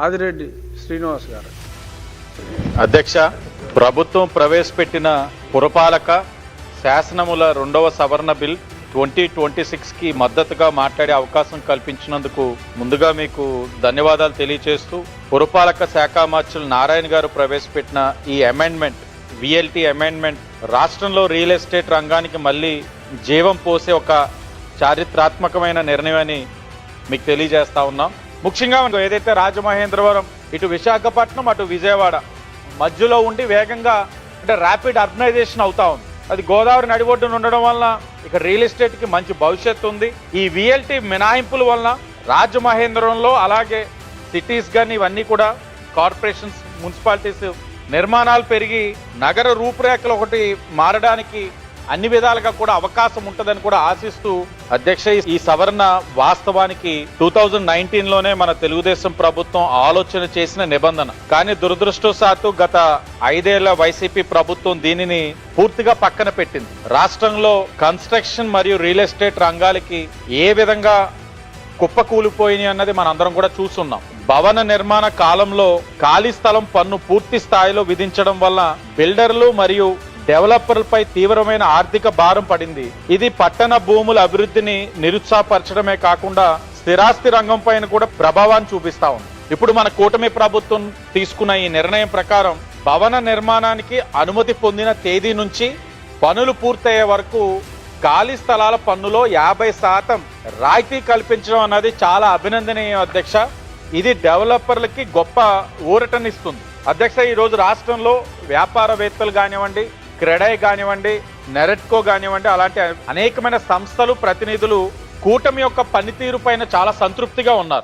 ఆదిరెడ్డి శ్రీనివాస్ గారు. అధ్యక్ష, ప్రభుత్వం ప్రవేశపెట్టిన పురపాలక శాసనముల 2వ సవరణ బిల్ 2026కి మద్దతుగా మాట్లాడే అవకాశం కల్పించినందుకు ముందుగా మీకు ధన్యవాదాలు తెలియజేస్తూ, పురపాలక శాఖ మంత్రులు నారాయణ గారు ప్రవేశపెట్టిన ఈ అమెండ్మెంట్, VLT అమెండ్మెంట్ రాష్ట్రంలో రియల్ ఎస్టేట్ రంగానికి మళ్ళీ జీవం పోసే ఒక చారిత్రాత్మకమైన నిర్ణయం అని మీకు తెలియజేస్తా ఉన్నాం. ముఖ్యంగా ఏదైతే రాజమహేంద్రవరం, ఇటు విశాఖపట్నం, అటు విజయవాడ మధ్యలో ఉండి వేగంగా అంటే ర్యాపిడ్ అర్బనైజేషన్ అవుతా ఉంది. అది గోదావరి నడిబొడ్డున ఉండడం వలన ఇక రియల్ ఎస్టేట్కి మంచి భవిష్యత్తు ఉంది. ఈ VLT మినహాయింపుల వలన రాజమహేంద్రవరంలో అలాగే సిటీస్ కానీ ఇవన్నీ కూడా కార్పొరేషన్స్, మున్సిపాలిటీస్ నిర్మాణాలు పెరిగి నగర రూపురేఖలు ఒకటి మారడానికి అన్ని విధాలుగా కూడా అవకాశం ఉంటుందని కూడా ఆశిస్తూ, అధ్యక్ష, ఈ సవరణ వాస్తవానికి 2019లోనే మన తెలుగుదేశం ప్రభుత్వం ఆలోచన చేసిన నిబంధన. కానీ దురదృష్టవశాత్తు గత 5 ఏళ్ల వైసీపీ ప్రభుత్వం దీనిని పూర్తిగా పక్కన పెట్టింది. రాష్ట్రంలో కన్స్ట్రక్షన్ మరియు రియల్ ఎస్టేట్ రంగాలకి ఏ విధంగా కుప్పకూలిపోయినాయి అన్నది మనందరం కూడా చూస్తున్నాం. భవన నిర్మాణ కాలంలో ఖాళీ స్థలం పన్ను పూర్తి స్థాయిలో విధించడం వల్ల బిల్డర్లు మరియు డెవలపర్లపై తీవ్రమైన ఆర్థిక భారం పడింది. ఇది పట్టణ భూముల అభివృద్ధిని నిరుత్సాహపరచడమే కాకుండా స్థిరాస్తి రంగం పైన కూడా ప్రభావాన్ని చూపిస్తా ఉంది. ఇప్పుడు మన కూటమి ప్రభుత్వం తీసుకున్న ఈ నిర్ణయం ప్రకారం భవన నిర్మాణానికి అనుమతి పొందిన తేదీ నుంచి పనులు పూర్తయ్యే వరకు ఖాళీ స్థలాల పన్నులో 50% రాయితీ కల్పించడం అన్నది చాలా అభినందనీయం అధ్యక్ష. ఇది డెవలపర్లకి గొప్ప ఊరటనిస్తుంది. అధ్యక్ష, ఈరోజు రాష్ట్రంలో వ్యాపారవేత్తలు కానివ్వండి, క్రెడై కానివ్వండి, నెరెట్కో కానివ్వండి, అలాంటి అనేకమైన సంస్థలు, ప్రతినిధులు కూటమి యొక్క పనితీరు పైన చాలా సంతృప్తిగా ఉన్నారు.